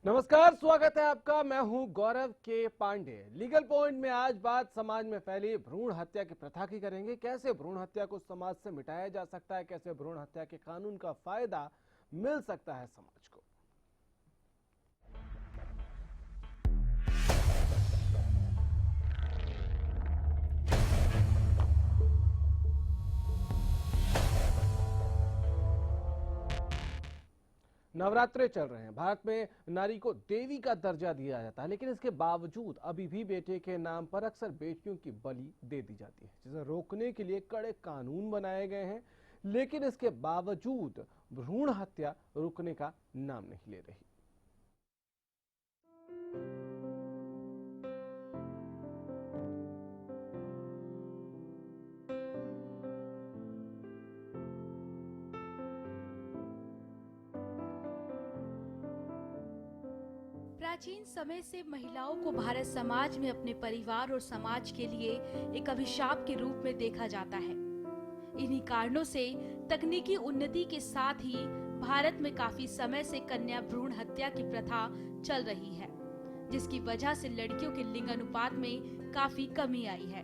नमस्कार, स्वागत है आपका। मैं हूं गौरव के पांडे। लीगल पॉइंट में आज बात समाज में फैली भ्रूण हत्या की प्रथा की करेंगे। कैसे भ्रूण हत्या को समाज से मिटाया जा सकता है, कैसे भ्रूण हत्या के कानून का फायदा मिल सकता है समाज को। नवरात्रे चल रहे हैं। भारत में नारी को देवी का दर्जा दिया जाता है, लेकिन इसके बावजूद अभी भी बेटे के नाम पर अक्सर बेटियों की बलि दे दी जाती है, जिसे रोकने के लिए कड़े कानून बनाए गए हैं। लेकिन इसके बावजूद भ्रूण हत्या रुकने का नाम नहीं ले रही। प्राचीन समय से महिलाओं को भारत समाज में अपने परिवार और समाज के लिए एक अभिशाप के रूप में देखा जाता है। इन्हीं कारणों से तकनीकी उन्नति के साथ ही भारत में काफी समय से कन्या भ्रूण हत्या की प्रथा चल रही है, जिसकी वजह से लड़कियों के लिंग अनुपात में काफी कमी आई है।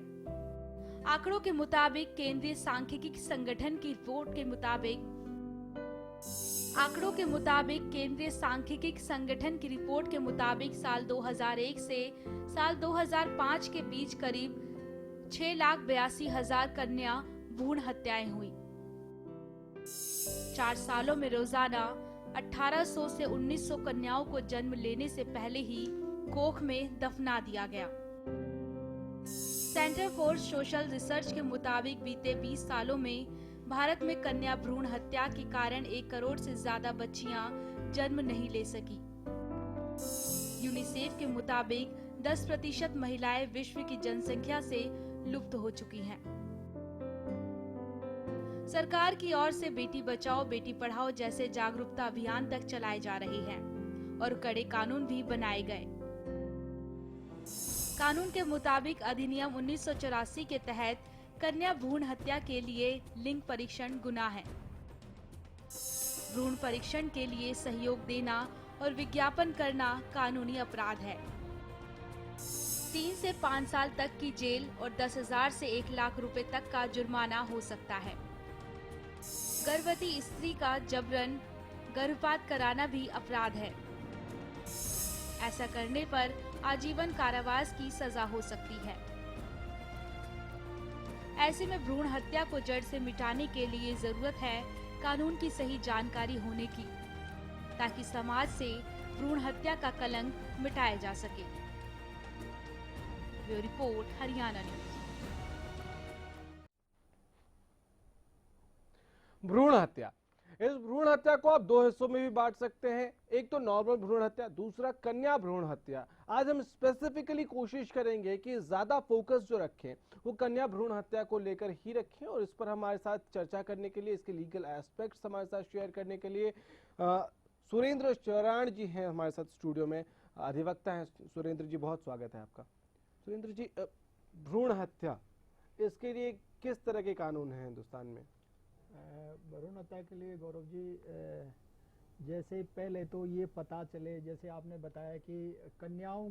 आंकड़ों के मुताबिक केंद्रीय सांख्यिकी संगठन की रिपोर्ट के मुताबिक केंद्रीय सांख्यिकी संगठन की रिपोर्ट के मुताबिक साल 2001 से साल 2005 के बीच करीब 6,82,000 कन्या भ्रूण हत्याएं हुई। 4 सालों में रोजाना 1800 से 1900 कन्याओं को जन्म लेने से पहले ही कोख में दफना दिया गया। सेंटर फॉर सोशल रिसर्च के मुताबिक बीते 20 सालों में भारत में कन्या भ्रूण हत्या के कारण 1 करोड़ से ज्यादा बच्चियां जन्म नहीं ले सकी। यूनिसेफ के मुताबिक 10% महिलाएं विश्व की जनसंख्या से लुप्त हो चुकी हैं। सरकार की ओर से बेटी बचाओ बेटी पढ़ाओ जैसे जागरूकता अभियान तक चलाए जा रहे हैं और कड़े कानून भी बनाए गए। कानून के मुताबिक अधिनियम 1984 के तहत कन्या भ्रूण हत्या के लिए लिंग परीक्षण गुनाह है। भ्रूण परीक्षण के लिए सहयोग देना और विज्ञापन करना कानूनी अपराध है। 3 से 5 साल तक की जेल और 10,000 से 1 लाख रुपए तक का जुर्माना हो सकता है। गर्भवती स्त्री का जबरन गर्भपात कराना भी अपराध है। ऐसा करने पर आजीवन कारावास की सजा हो सकती है। ऐसे में भ्रूण हत्या को जड़ से मिटाने के लिए जरूरत है कानून की सही जानकारी होने की, ताकि समाज से भ्रूण हत्या का कलंक मिटाया जा सके। Bureau report, Haryana news. भ्रूण हत्या, इस भ्रूण हत्या को आप 2 हिस्सों में भी बांट सकते हैं। एक तो नॉर्मल भ्रूण हत्या, दूसरा कन्या भ्रूण हत्या। आज हम स्पेसिफिकली कोशिश करेंगे कि ज्यादा फोकस जो रखें वो कन्या भ्रूण हत्या को लेकर ही रखें। और इस पर हमारे साथ चर्चा करने के लिए, इसके लीगल एस्पेक्ट्स हमारे साथ शेयर करने के लिए सुरेंद्र चौरान जी हैं हमारे साथ स्टूडियो में, अधिवक्ता हैं। सुरेंद्र जी, बहुत स्वागत है आपका। सुरेंद्र जी, भ्रूण हत्या, इसके लिए किस तरह के कानून हैं हिंदुस्तान में? भ्रूण हत्या के लिए गौरव जी, जैसे पहले तो ये पता चले, जैसे आपने बताया कि कन्याओं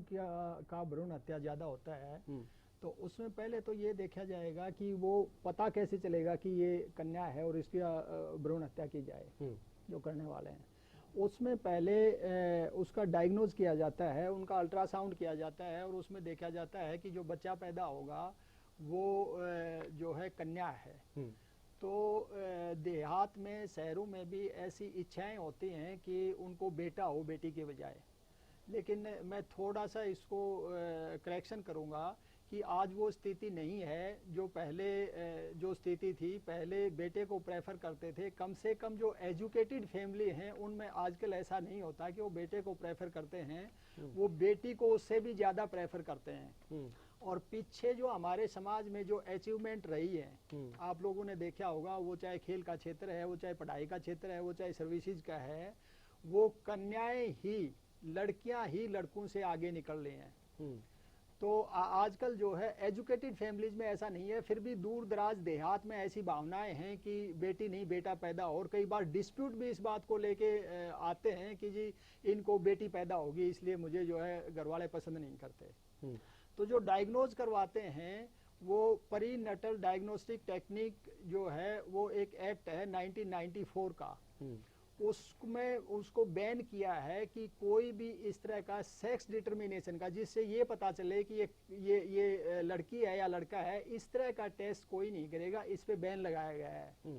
का भ्रूण हत्या ज़्यादा होता है, तो उसमें पहले तो ये देखा जाएगा कि वो पता कैसे चलेगा कि ये कन्या है और इसकी भ्रूण हत्या की जाए। जो करने वाले हैं उसमें पहले उसका डायग्नोज किया जाता है, उनका अल्ट्रासाउंड किया जाता है और उसमें देखा जाता है कि जो बच्चा पैदा होगा वो जो है कन्या है। तो देहात में, शहरों में भी ऐसी इच्छाएं होती हैं कि उनको बेटा हो बेटी के बजाय। लेकिन मैं थोड़ा सा इसको करेक्शन करूंगा कि आज वो स्थिति नहीं है जो पहले जो स्थिति थी। पहले बेटे को प्रेफर करते थे, कम से कम जो एजुकेटेड फैमिली हैं उनमें आजकल ऐसा नहीं होता कि वो बेटे को प्रेफर करते हैं, वो बेटी को उससे भी ज़्यादा प्रेफर करते हैं। और पीछे जो हमारे समाज में जो अचीवमेंट रही है, आप लोगों ने देखा होगा, वो चाहे खेल का क्षेत्र है, वो चाहे पढ़ाई का क्षेत्र है, वो चाहे सर्विसेज का है, वो कन्याएं ही, लड़कियां ही लड़कों से आगे निकल रही हैं। तो आजकल जो है एजुकेटेड फैमिलीज में ऐसा नहीं है, फिर भी दूर दराज देहात में ऐसी भावनाएं हैं कि बेटी नहीं बेटा पैदा हो, और कई बार डिस्प्यूट भी इस बात को लेके आते हैं कि जी इनको बेटी पैदा होगी इसलिए मुझे जो है घर वाले पसंद नहीं करते। तो जो डायग्नोज करवाते हैं वो प्री नटल डायग्नोस्टिक टेक्निक जो है वो एक एक्ट है 1994 का, उसमें उसको बैन किया है कि कोई भी इस तरह का सेक्स डिटर्मिनेशन का, जिससे ये पता चले कि ये लड़की है या लड़का है, इस तरह का टेस्ट कोई नहीं करेगा, इस पे बैन लगाया गया है।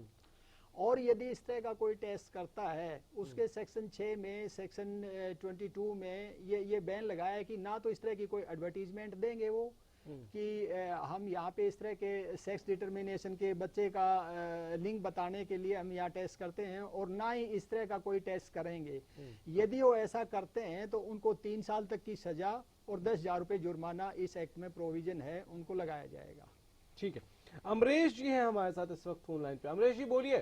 और यदि इस तरह का कोई टेस्ट करता है, उसके सेक्शन 6 में, सेक्शन 22 में ये बैन लगाया है कि ना तो इस तरह की कोई एडवर्टीजमेंट देंगे वो कि हम यहाँ पे इस तरह के सेक्स डिटर्मिनेशन के बच्चे का लिंग बताने के लिए हम यहाँ टेस्ट करते हैं, और ना ही इस तरह का कोई टेस्ट करेंगे। यदि वो ऐसा करते हैं तो उनको 3 साल तक की सजा और 10,000 रुपये जुर्माना इस एक्ट में प्रोविजन है, उनको लगाया जाएगा। ठीक है, अमरीश जी हैं हमारे साथ इस वक्त फोन लाइन पे। अमरीश जी बोलिए।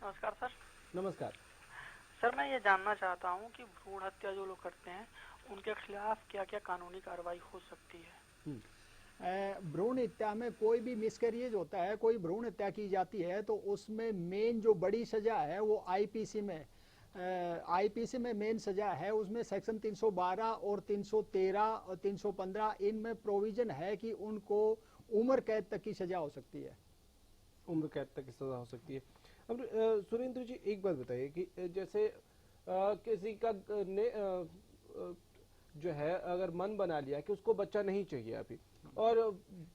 नमस्कार सर। नमस्कार सर, मैं ये जानना चाहता हूँ कि भ्रूण हत्या जो लोग करते हैं उनके खिलाफ क्या क्या कानूनी कार्रवाई हो सकती है? भ्रूण हत्या में कोई भी मिसकैरेज होता है, कोई भ्रूण हत्या की जाती है तो उसमें मेन जो बड़ी सजा है वो आईपीसी में मेन सजा है, उसमें सेक्शन 312 और 313 और 315 इनमें प्रोविजन है कि उनको उम्र कैद तक की सजा हो सकती है। उम्र कैद तक की सजा हो सकती है। अब सुरेंद्र जी एक बात बताइए कि जैसे किसी का ने जो है अगर मन बना लिया कि उसको बच्चा नहीं चाहिए अभी, और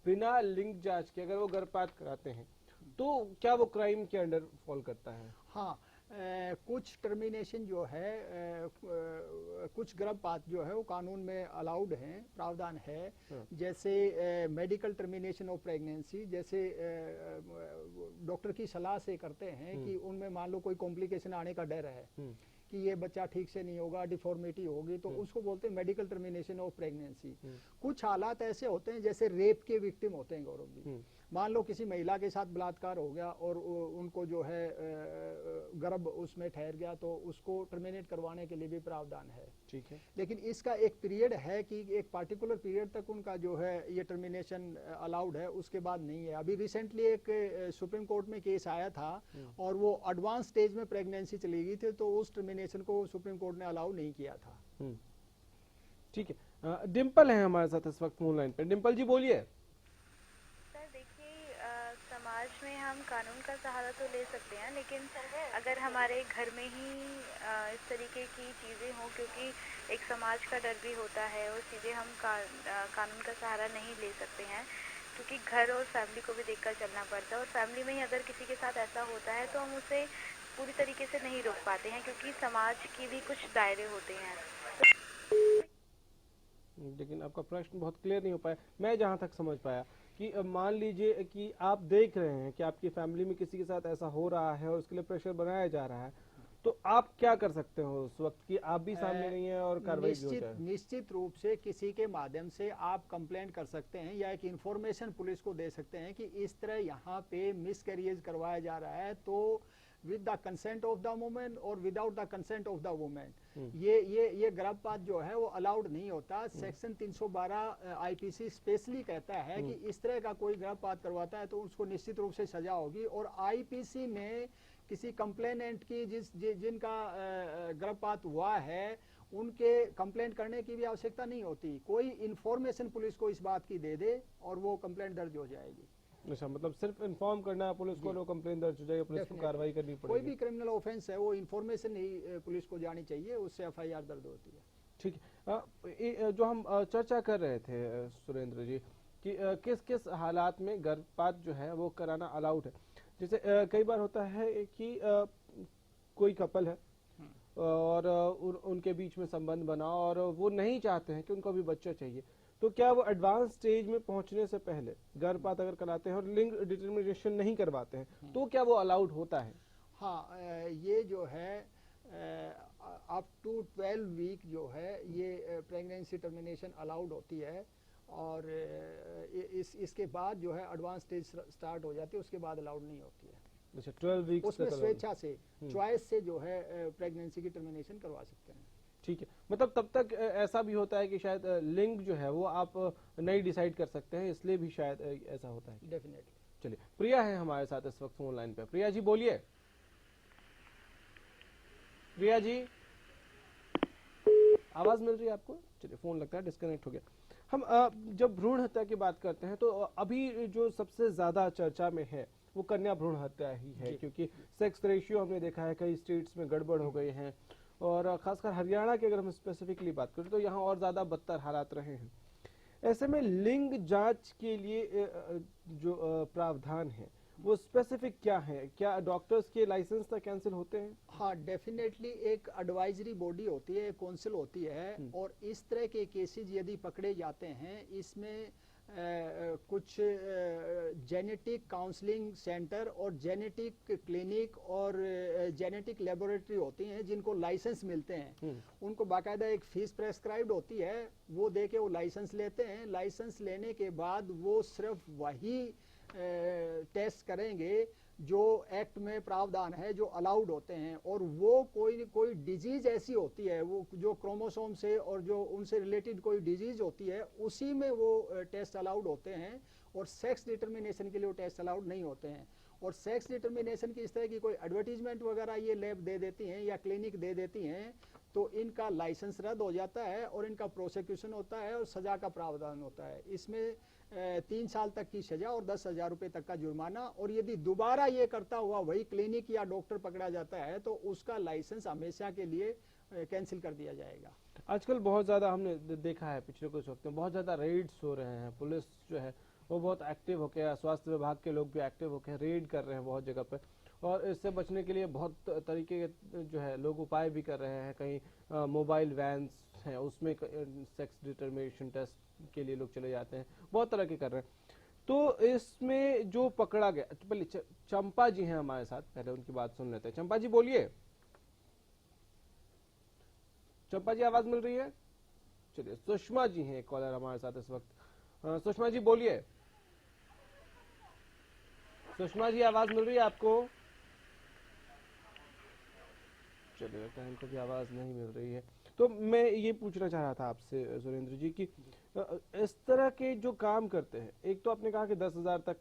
बिना लिंग जांच के अगर वो गर्भपात कराते हैं, तो क्या वो क्राइम के अंडर फॉल करता है? हाँ, कुछ टर्मिनेशन जो है, कुछ गर्भपात जो है वो कानून में अलाउड हैं, प्रावधान है। जैसे मेडिकल टर्मिनेशन ऑफ प्रेगनेंसी, जैसे डॉक्टर की सलाह से करते हैं कि उनमें मान लो कोई कॉम्प्लिकेशन आने का डर है कि ये बच्चा ठीक से नहीं होगा, डिफॉर्मिटी होगी, तो उसको बोलते हैं मेडिकल टर्मिनेशन ऑफ प्रेगनेंसी। कुछ हालात ऐसे होते हैं जैसे रेप के विक्टिम होते हैं गौरव जी, मान लो किसी महिला के साथ बलात्कार हो गया और उनको जो है गर्भ उसमें ठहर गया, तो उसको टर्मिनेट करवाने के लिए भी प्रावधान है। ठीक है, लेकिन इसका एक पीरियड है कि एक पार्टिकुलर पीरियड तक उनका जो है ये टर्मिनेशन अलाउड है, उसके बाद नहीं है। अभी रिसेंटली एक सुप्रीम कोर्ट में केस आया था और वो एडवांस स्टेज में प्रेगनेंसी चली गई थी, तो उस टर्मिनेशन को सुप्रीम कोर्ट ने अलाउ नहीं किया था। ठीक है, डिम्पल है हमारे साथ इस वक्त फोन लाइन पे। डिम्पल जी बोलिए। समाज में हम कानून का सहारा तो ले सकते हैं, लेकिन अगर हमारे घर में ही इस तरीके की चीज़ें हों, क्योंकि एक समाज का डर भी होता है और सीधे हम कानून का सहारा नहीं ले सकते हैं, क्योंकि घर और फैमिली को भी देखकर चलना पड़ता है। और फैमिली में ही अगर किसी के साथ ऐसा होता है तो हम उसे पूरी तरीके से नहीं रोक पाते हैं, क्योंकि समाज की भी कुछ दायरे होते हैं। लेकिन आपका प्रश्न बहुत क्लियर नहीं हो पाया। मैं जहां तक समझ पाया कि मान लीजिए कि आप देख रहे हैं कि आपकी फैमिली में किसी के साथ ऐसा हो रहा है और उसके लिए प्रेशर बनाया जा रहा है, तो आप क्या कर सकते हो उस वक्त कि आप भी सामने नहीं है और कार्रवाई भी हो जाए? निश्चित रूप से किसी के माध्यम से आप कंप्लेंट कर सकते हैं या एक इंफॉर्मेशन पुलिस को दे सकते हैं कि इस तरह यहाँ पे मिसकैरेज करवाया जा रहा है, तो with the consent of the women और without the consent of the women ये गर्भपात जो है वो अलाउड नहीं होता। सेक्शन 312 आईपीसी स्पेशली कहता है कि इस तरह का कोई गर्भपात करवाता है तो उसको निश्चित रूप से सजा होगी। और आईपीसी में किसी कंप्लेनेंट की जिनका गर्भपात हुआ है उनके कंप्लेंट करने की भी आवश्यकता नहीं होती, कोई इंफॉर्मेशन पुलिस को इस बात की दे दे और वो कंप्लेंट दर्ज हो जाएगी। अच्छा, मतलब सिर्फ इन्फॉर्म करना है पुलिस को, लो कंप्लेंट दर्ज हो जाएगी, पुलिस को कार्रवाई करनी पड़ेगी। कोई भी क्रिमिनल ऑफेंस है वो इन्फॉर्मेशन ही पुलिस को जानी चाहिए, उससे एफआईआर दर्ज होती है। ठीक है, जो हम चर्चा कर रहे थे सुरेंद्र जी कि किस किस हालात में गर्भपात जो है वो कराना अलाउड है। जैसे कई बार होता है कि कोई कपल है और उनके बीच में संबंध बना और वो नहीं चाहते हैं कि उनको भी बच्चा चाहिए, तो क्या वो एडवांस स्टेज में पहुंचने से पहले गर्भपात अगर कराते हैं और लिंग डिटर्मिनेशन नहीं करवाते हैं तो क्या वो अलाउड होता है? हाँ, ये जो है अप टू 12 वीक जो है ये प्रेगनेंसी टर्मिनेशन अलाउड होती है। और इसके बाद जो है एडवांस स्टेज स्टार्ट हो जाती है, उसके बाद अलाउड नहीं होती है। अच्छा, 12 वीक्स उसमें स्वेच्छा से, चॉइस से जो है प्रेगनेंसी की टर्मिनेशन करवा सकते हैं। ठीक है, मतलब तब तक ऐसा भी होता है कि शायद लिंग जो है वो आप नहीं डिसाइड कर सकते हैं, इसलिए भी शायद ऐसा होता है। डेफिनेटली। चलिए, प्रिया है हमारे साथ इस वक्त फोन लाइन पे। प्रिया जी बोलिए। प्रिया जी, आवाज मिल रही है आपको? चलिए, फोन लगता है डिस्कनेक्ट हो गया। हम जब भ्रूण हत्या की बात करते हैं तो अभी जो सबसे ज्यादा चर्चा में है वो कन्या भ्रूण हत्या ही है, क्योंकि सेक्स रेशियो हमने देखा है कई स्टेट्स में गड़बड़ हो गए हैं, और खासकर हरियाणा की अगर हम स्पेसिफिकली बात करें तो यहाँ और ज्यादा बदतर हालात रहे हैं। ऐसे में लिंग जांच के लिए जो प्रावधान है वो स्पेसिफिक क्या है? क्या डॉक्टर्स के लाइसेंस तक कैंसिल होते हैं? हाँ, डेफिनेटली एक एडवाइजरी बॉडी होती है, काउंसिल होती है, और इस तरह के केसेस यदि पकड़े जाते हैं, इसमें कुछ जेनेटिक काउंसलिंग सेंटर और जेनेटिक क्लिनिक और जेनेटिक लेबोरेटरी होती हैं जिनको लाइसेंस मिलते हैं। उनको बाकायदा एक फीस प्रेस्क्राइब्ड होती है, वो दे के वो लाइसेंस लेते हैं। लाइसेंस लेने के बाद वो सिर्फ वही टेस्ट करेंगे जो एक्ट में प्रावधान है, जो अलाउड होते हैं, और वो कोई डिजीज ऐसी होती है, वो जो क्रोमोसोम से और जो उनसे रिलेटेड कोई डिजीज होती है उसी में वो टेस्ट अलाउड होते हैं, और सेक्स डिटर्मिनेशन के लिए वो टेस्ट अलाउड नहीं होते हैं। और सेक्स डिटर्मिनेशन की इस तरह की कोई एडवर्टीजमेंट वगैरह ये लैब दे देती हैं या क्लिनिक दे देती हैं तो इनका लाइसेंस रद्द हो जाता है और इनका प्रोसिक्यूशन होता है और सजा का प्रावधान होता है। इसमें 3 साल तक की सजा और 10,000 रुपए तक का जुर्माना, और यदि दोबारा ये करता हुआ वही क्लिनिक या डॉक्टर पकड़ा जाता है तो उसका लाइसेंस हमेशा के लिए कैंसिल कर दिया जाएगा। आजकल बहुत ज्यादा हमने देखा है पिछले कुछ वक्त में बहुत ज्यादा रेड्स हो रहे हैं, पुलिस जो है वो बहुत एक्टिव होकर, स्वास्थ्य विभाग के लोग भी एक्टिव होकर रेड कर रहे हैं बहुत जगह पे, और इससे बचने के लिए बहुत तरीके के जो है लोग उपाय भी कर रहे हैं। कहीं मोबाइल वैन्स हैं उसमें सेक्स डिटर्मिनेशन टेस्ट के लिए लोग चले जाते हैं, बहुत तरह के कर रहे हैं। तो इसमें जो पकड़ा गया, पहले चंपा जी हैं हमारे साथ, पहले उनकी बात सुन लेते हैं। चंपा जी बोलिए। चंपा जी आवाज मिल रही है? चलिए, सुषमा जी हैं कॉलर हमारे साथ इस वक्त। सुषमा जी बोलिए। सुषमा जी आवाज मिल रही है आपको? चलिए, लगता है इनको भी आवाज नहीं मिल रही है। तो मैं ये पूछना चाह रहा था आपसे सुरेंद्र जी कि इस तरह के जो काम करते हैं, एक तो आपने कहा कि 10,000 तक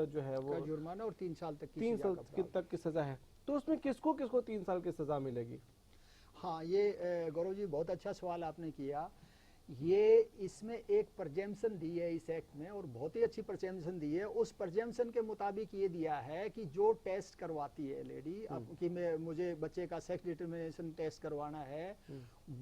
जो है वो जुर्माना और 3 साल तक की 3 साल तक की सजा है, तो उसमें किसको किसको 3 साल की सजा मिलेगी? हाँ, ये गौरव जी बहुत अच्छा सवाल आपने किया। ये इसमें एक प्रजेम्पशन दी है इस एक्ट में, और बहुत ही अच्छी प्रजेम्पशन दी है। उस प्रजेम्पशन के मुताबिक ये दिया है कि जो टेस्ट करवाती है लेडी, कि मुझे बच्चे का सेक्स डिटर्मिनेशन टेस्ट करवाना है,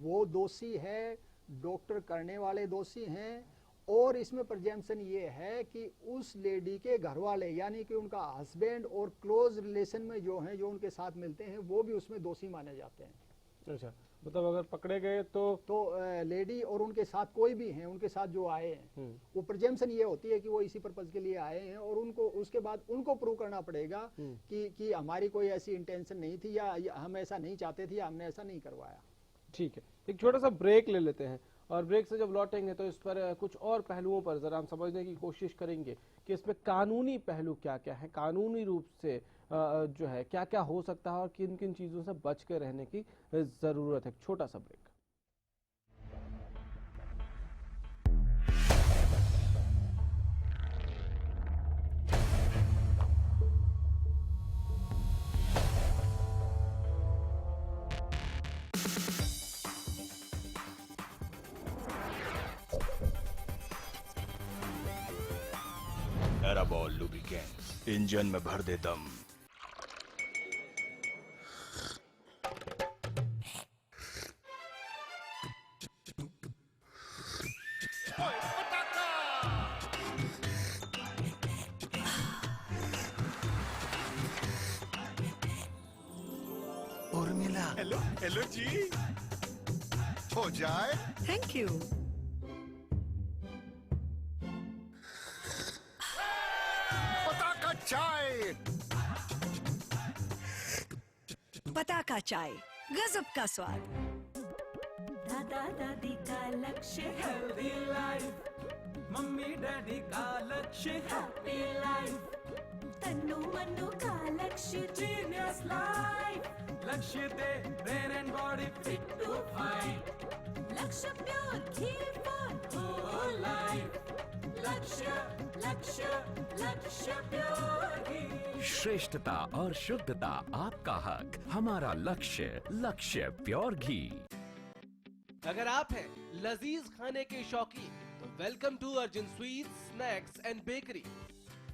वो दोषी है, डॉक्टर करने वाले दोषी हैं, और इसमें प्रजेम्पशन ये है कि उस लेडी के घर वाले यानी कि उनका हस्बैंड और क्लोज रिलेशन में जो हैं, जो उनके साथ मिलते हैं, वो भी उसमें दोषी माने जाते हैं। अच्छा, मतलब अगर पकड़े गए तो लेडी और उनके साथ कोई भी हैं, उनके साथ जो आए हैं, वो प्रजेम्पशन ये होती है कि वो इसी पर्पज के लिए आए हैं, और उनको उसके बाद उनको प्रूव करना पड़ेगा कि हमारी कोई ऐसी इंटेंशन नहीं थी, या हम ऐसा नहीं चाहते थे, या हमने ऐसा नहीं करवाया। ठीक है, एक छोटा सा ब्रेक ले लेते हैं, और ब्रेक से जब लौटेंगे तो इस पर कुछ और पहलुओं पर जरा हम समझने की कोशिश करेंगे कि इसमें कानूनी पहलू क्या क्या है, कानूनी रूप से जो है क्या क्या हो सकता है, और किन किन चीजों से बच के रहने की जरूरत है। छोटा सा ब्रेक। एराबॉल लुब्रिकेंट, इंजन में भर दे दम। उर्मिला, हेलो हेलो जी, हो जाए। Thank you. पताका चाय। पताका चाय, गजब का स्वाद। दादा दादी का लक्ष्य हेल्दी लाइफ, मम्मी डैडी का लक्ष्य हैप्पी लाइफ, तन्नू मन्नू का लक्ष्य जीनियस लाइफ, लक्ष्य दे brain and body fit to fight, Lakshya pure ghee for whole life, Lakshya Lakshya लक्ष्य प्योर घी। श्रेष्ठता और शुद्धता आपका हक, हमारा लक्ष्य, लक्ष्य प्योर घी। अगर आप हैं लजीज खाने के शौकीन तो welcome to Arjun sweets, snacks and bakery.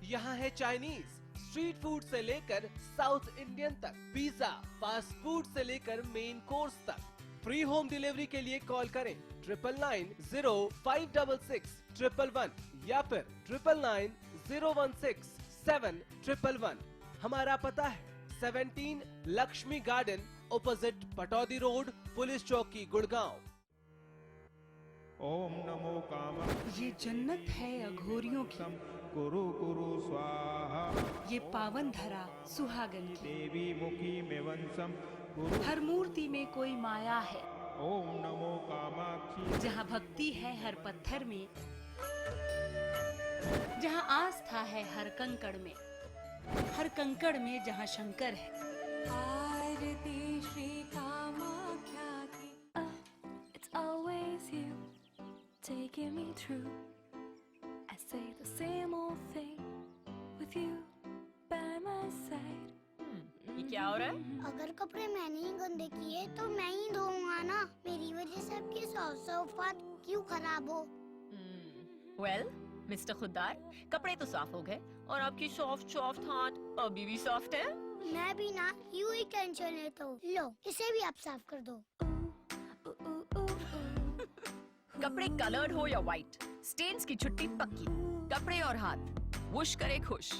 यहाँ है चाइनीज, स्ट्रीट फूड से लेकर साउथ इंडियन तक, पिज्जा, फास्ट फूड से लेकर मेन कोर्स तक। फ्री होम डिलीवरी के लिए कॉल करें 9990566111 या फिर 9990167111। हमारा पता है 17 Lakshmi garden, opposite Pataudi road, police चौकी, गुड़गांव। ओम नमो काम। ये जन्नत है अघोरियों की, गुरु गुरु स्वाहा। ये पावन धरा सुहागन की, देवी मुखी में वंशम गुरु। हर मूर्ति में कोई माया है। ओम नमो कामाक्षी। जहाँ भक्ति है हर पत्थर में, जहाँ आस्था है हर कंकड़ में, हर कंकड़ में जहाँ शंकर है। आरती श्री कामाख्या की। It's always you taking me through. I say the same old thing with you by my side. ये क्या हो रहा है? अगर कपड़े मैंने ही गंदे किए तो मैं ही धोऊंगा ना। मेरी वजह से आपकी सौफात क्यों खराब हो? वेल, मिस्टर खुद्दार, कपड़े तो साफ हो गए और आपकी सॉफ्ट हाथ अभी भी सॉफ्ट है। मैं भी ना यूं ही टेंशन लेता हूँ। लो, इसे भी आप साफ कर दो। कपड़े कलर्ड हो या व्हाइट, स्टेन्स की छुट्टी पक्की। कपड़े और हाथ वुश करे खुश।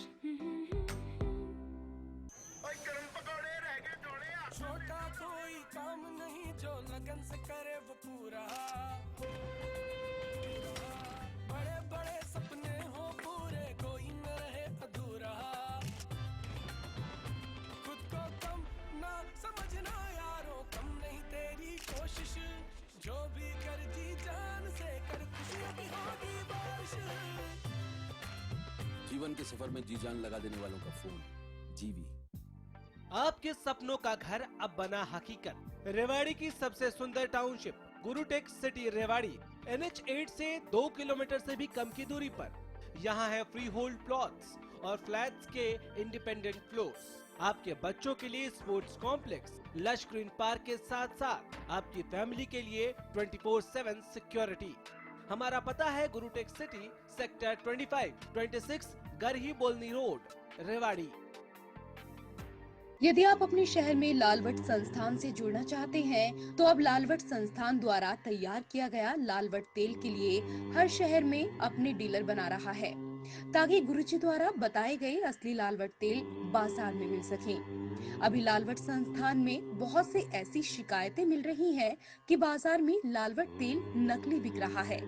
छोटा कोई काम नहीं जो लगन से करे वो पूरा, बड़े बड़े सपने हो पूरे, कोई न रहे अधूरा। खुद को कम ना समझना यारों, कम नहीं तेरी कोशिश, जो भी कर जी जान से कर, खुशियों की होगी बारिश। जीवन के सफर में जी जान लगा देने वालों का फोन जीवी। आपके सपनों का घर अब बना हकीकत। रेवाड़ी की सबसे सुंदर टाउनशिप गुरुटेक सिटी रेवाड़ी NH8 से 2 किलोमीटर से भी कम की दूरी पर। यहाँ है फ्री होल्ड प्लॉट्स और फ्लैट्स के इंडिपेंडेंट फ्लोर्स। आपके बच्चों के लिए sports complex, lush green park के साथ साथ आपकी फैमिली के लिए 24/7 सिक्योरिटी। हमारा पता है गुरुटेक सिटी, सेक्टर 25-26 गरही बोलनी रोड, रेवाड़ी। यदि आप अपने शहर में लालवट संस्थान से जुड़ना चाहते हैं तो अब लालवट संस्थान द्वारा तैयार किया गया लालवट तेल के लिए हर शहर में अपने डीलर बना रहा है, ताकि गुरुजी द्वारा बताए गए असली लालवट तेल बाजार में मिल सके। अभी लालवट संस्थान में बहुत से ऐसी शिकायतें मिल रही हैं कि बाजार में लालवट तेल नकली बिक रहा है।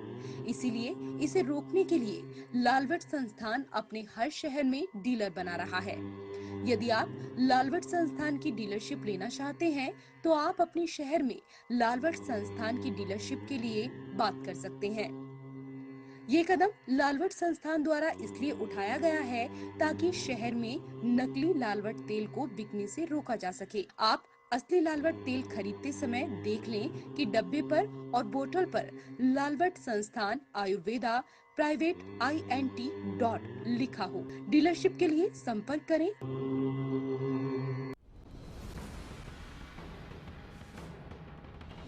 इसीलिए इसे रोकने के लिए लालवट संस्थान अपने हर शहर में डीलर बना रहा है। यदि आप लालवट संस्थान की डीलरशिप लेना चाहते हैं तो आप अपने शहर में लालवट संस्थान की डीलरशिप के लिए बात कर सकते हैं। ये कदम लालवट संस्थान द्वारा इसलिए उठाया गया है ताकि शहर में नकली लालवट तेल को बिकने से रोका जा सके। आप असली लालवट तेल खरीदते समय देख लें कि डब्बे पर और बोतल पर लालवट संस्थान आयुर्वेदा प्राइवेट INT लिखा हो। डीलरशिप के लिए संपर्क करें।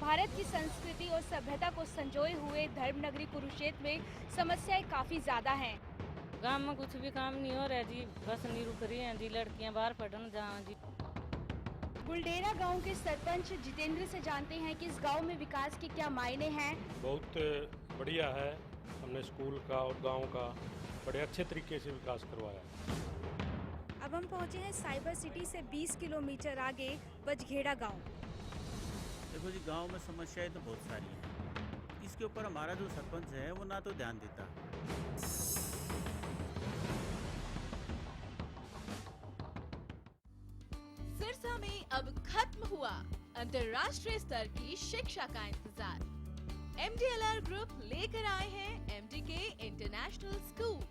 भारत की संस्कृति और सभ्यता को संजोए हुए धर्मनगरी कुरुक्षेत्र में समस्याएं काफी ज्यादा हैं। गांव में कुछ भी काम नहीं हो रहा जी, बस नहीं रुक रही हैं जी, लड़कियां बाहर पढ़ने जाओ जी। बुलडेरा गांव के सरपंच जितेंद्र से जानते हैं कि इस गांव में विकास के क्या मायने हैं। बहुत बढ़िया है, हमने स्कूल का और गांव का बड़े अच्छे तरीके से विकास करवाया। अब हम पहुंचे हैं साइबर सिटी से 20 किलोमीटर आगे बजघेड़ा गांव। देखो जी, गांव में समस्याएं तो बहुत सारी हैं। इसके ऊपर हमारा जो सरपंच है वो ना तो ध्यान देता। सिरसा में अब खत्म हुआ अंतर्राष्ट्रीय स्तर की शिक्षा का इंतजार। MDLR ग्रुप लेकर आए हैं MDK इंटरनेशनल स्कूल।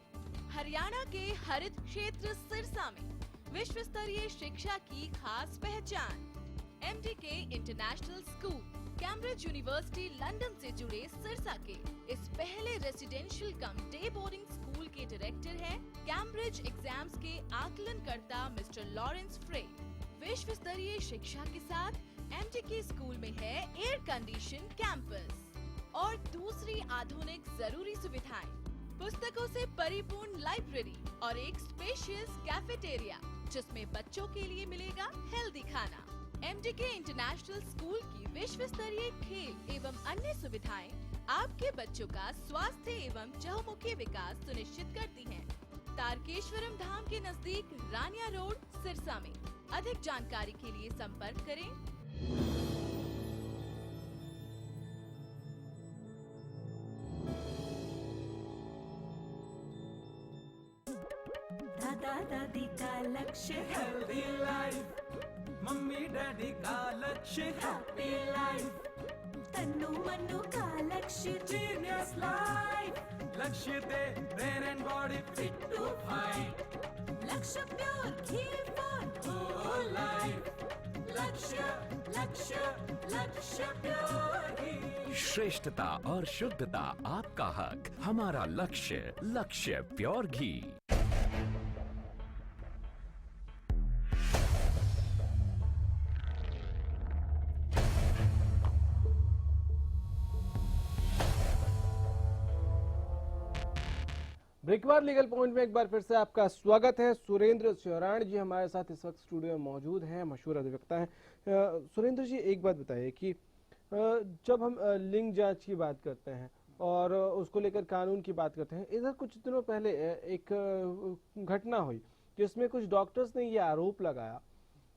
हरियाणा के हरित क्षेत्र सिरसा में विश्व स्तरीय शिक्षा की खास पहचान। MDK international school Cambridge university London से जुड़े सिरसा के इस पहले रेसिडेंशियल कम डे बोर्डिंग स्कूल के डायरेक्टर हैं कैम्ब्रिज एग्जाम्स के आकलनकर्ता मिस्टर लॉरेंस फ्रे। विश्व स्तरीय शिक्षा के साथ MDK स्कूल में है एयर कंडीशन कैंपस और दूसरी आधुनिक जरूरी सुविधाएं, पुस्तकों से परिपूर्ण लाइब्रेरी और एक स्पेशियस कैफेटेरिया जिसमें बच्चों के लिए मिलेगा हेल्दी खाना। MDK इंटरनेशनल स्कूल की विश्व स्तरीय खेल एवं अन्य सुविधाएं आपके बच्चों का स्वास्थ्य एवं चहुमुखी विकास सुनिश्चित करती हैं। तारकेश्वरम धाम के नजदीक रानिया रोड सिरसा में। अधिक जानकारी के लिए संपर्क करें। दादा दादी का लक्ष्य हेल्दी लाइफ, मम्मी डैडी का लक्ष्य हैप्पी लाइफ, तन्नू मन्नू का लक्ष्य जीनियस लाइफ, लक्ष्य दे brain and body fit to fight, Lakshya pure ghee for whole life, Lakshya Lakshya लक्ष्य प्योर घी। श्रेष्ठता और शुद्धता आपका हक, हमारा लक्ष्य, लक्ष्य प्योर घी। ब्रेकवार लीगल पॉइंट में एक बार फिर से आपका स्वागत है। सुरेंद्र स्योराण जी हमारे साथ इस वक्त स्टूडियो में मौजूद हैं, मशहूर अधिवक्ता हैं। सुरेंद्र जी, एक बात बताइए कि जब हम लिंग जांच की बात करते हैं और उसको लेकर कानून की बात करते हैं, इधर कुछ दिनों पहले एक घटना हुई जिसमें कुछ डॉक्टर्स ने ये आरोप लगाया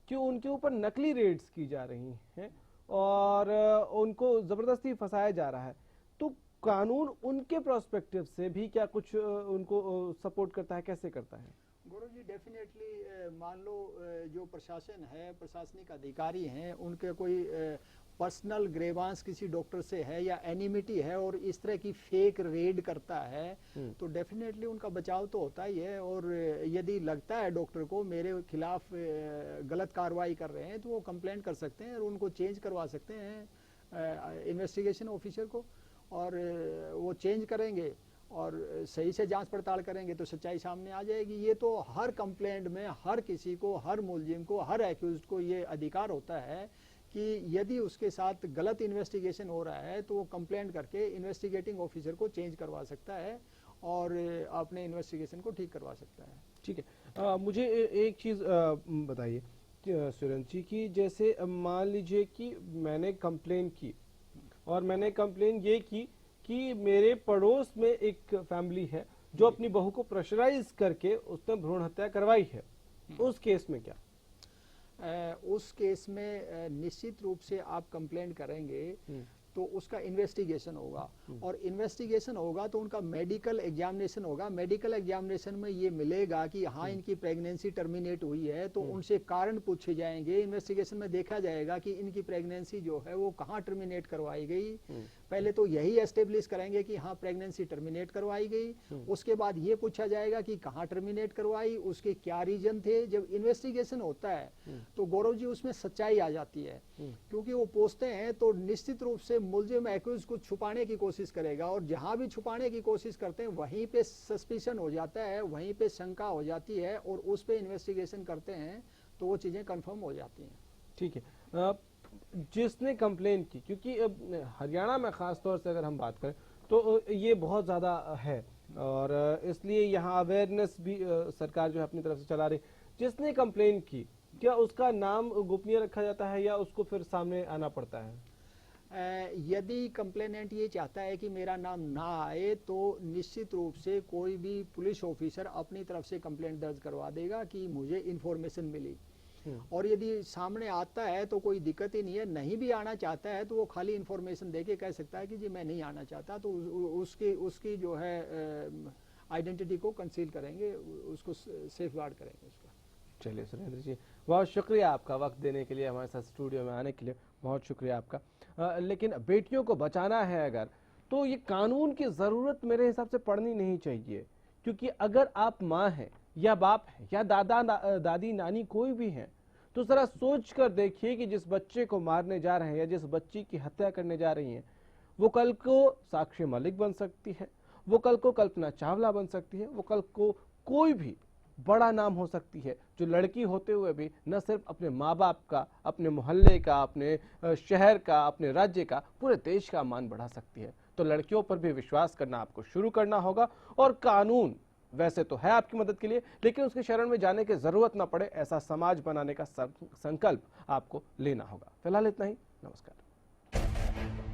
कि उनके ऊपर नकली रेड्स की जा रही हैं और उनको जबरदस्ती फंसाया जा रहा है। तो कानून उनके प्रोस्पेक्टिव से भी क्या कुछ उनको सपोर्ट करता है, कैसे करता है? गुरु जी, डेफिनेटली मान लो जो प्रशासन है, प्रशासनिक अधिकारी हैं, उनके कोई पर्सनल ग्रेवांस किसी डॉक्टर से है या एनिमिटी है और इस तरह की फेक रेड करता है तो डेफिनेटली उनका बचाव तो होता ही है। और यदि लगता है डॉक्टर को मेरे खिलाफ गलत कार्रवाई कर रहे हैं तो वो कंप्लेंट कर सकते हैं और उनको चेंज करवा सकते हैं इन्वेस्टिगेशन ऑफिसर को, और वो चेंज करेंगे और सही से जांच पड़ताल करेंगे तो सच्चाई सामने आ जाएगी। ये तो हर कंप्लेंट में हर किसी को, हर मुलजिम को, हर एक्यूज्ड को ये अधिकार होता है कि यदि उसके साथ गलत इन्वेस्टिगेशन हो रहा है तो वो कंप्लेंट करके इन्वेस्टिगेटिंग ऑफिसर को चेंज करवा सकता है और अपने इन्वेस्टिगेशन को ठीक करवा सकता है। ठीक है, मुझे एक चीज़ बताइए सुरेंद्र जी की, जैसे मान लीजिए कि मैंने कंप्लेन की और मैंने कंप्लेन ये की कि मेरे पड़ोस में एक फैमिली है जो अपनी बहू को प्रेशराइज करके उसने भ्रूण हत्या करवाई है, उस केस में क्या? उस केस में निश्चित रूप से आप कंप्लेंट करेंगे तो उसका इन्वेस्टिगेशन होगा और इन्वेस्टिगेशन होगा तो उनका मेडिकल एग्जामिनेशन होगा। मेडिकल एग्जामिनेशन में ये मिलेगा कि हाँ इनकी प्रेगनेंसी टर्मिनेट हुई है तो उनसे कारण पूछे जाएंगे। इन्वेस्टिगेशन में देखा जाएगा कि इनकी प्रेगनेंसी जो है वो कहाँ टर्मिनेट करवाई गई। पहले तो यही एस्टेब्लिश करेंगे कि हाँ प्रेगनेंसी टर्मिनेट करवाई गई, उसके बाद ये पूछा जाएगा कि कहाँ टर्मिनेट करवाई, उसके क्या रीजन थे। जब इन्वेस्टिगेशन होता है तो गौरव जी उसमें सच्चाई आ जाती है, क्योंकि वो पूछते हैं तो निश्चित रूप से मुलजिम एक्यूज को छुपाने की कोशिश करेगा और जहां भी छुपाने की कोशिश करते हैं वहीं पे सस्पिशन हो जाता है, वहीं पे शंका हो जाती है और उस पे इन्वेस्टिगेशन करते हैं तो वो चीजें कंफर्म हो जाती हैं। ठीक है, जिसने कंप्लेन की, क्योंकि हरियाणा में खास तौर से अगर हम बात करें तो ये बहुत ज़्यादा है और इसलिए यहाँ अवेयरनेस भी सरकार जो है अपनी तरफ से चला रही। जिसने कंप्लेन की, क्या उसका नाम गोपनीय रखा जाता है या उसको फिर सामने आना पड़ता है? यदि कंप्लेनेंट ये चाहता है कि मेरा नाम ना आए तो निश्चित रूप से कोई भी पुलिस ऑफिसर अपनी तरफ से कंप्लेंट दर्ज करवा देगा कि मुझे इन्फॉर्मेशन मिली, और यदि सामने आता है तो कोई दिक्कत ही नहीं है। नहीं भी आना चाहता है तो वो खाली इन्फॉर्मेशन देके कह सकता है कि जी मैं नहीं आना चाहता, तो उसकी जो है आइडेंटिटी को कंसील करेंगे, उसको सेफ गार्ड करेंगे उसका। चलिए सुरेंद्र जी, बहुत शुक्रिया आपका वक्त देने के लिए, हमारे साथ स्टूडियो में आने के लिए बहुत शुक्रिया आपका। लेकिन बेटियों को बचाना है अगर तो ये कानून की जरूरत मेरे हिसाब से पड़नी नहीं चाहिए, क्योंकि अगर आप माँ हैं या बाप हैं या दादी नानी कोई भी हैं, तो जरा सोच कर देखिए कि जिस बच्चे को मारने जा रहे हैं या जिस बच्ची की हत्या करने जा रही हैं, वो कल को साक्षी मलिक बन सकती है, वो कल को कल्पना चावला बन सकती है, वो कल को कोई भी बड़ा नाम हो सकती है, जो लड़की होते हुए भी न सिर्फ अपने माँ बाप का, अपने मोहल्ले का, अपने शहर का, अपने राज्य का, पूरे देश का मान बढ़ा सकती है। तो लड़कियों पर भी विश्वास करना आपको शुरू करना होगा, और कानून वैसे तो है आपकी मदद के लिए, लेकिन उसके शरण में जाने की जरूरत ना पड़े, ऐसा समाज बनाने का संकल्प आपको लेना होगा। फिलहाल इतना ही, नमस्कार।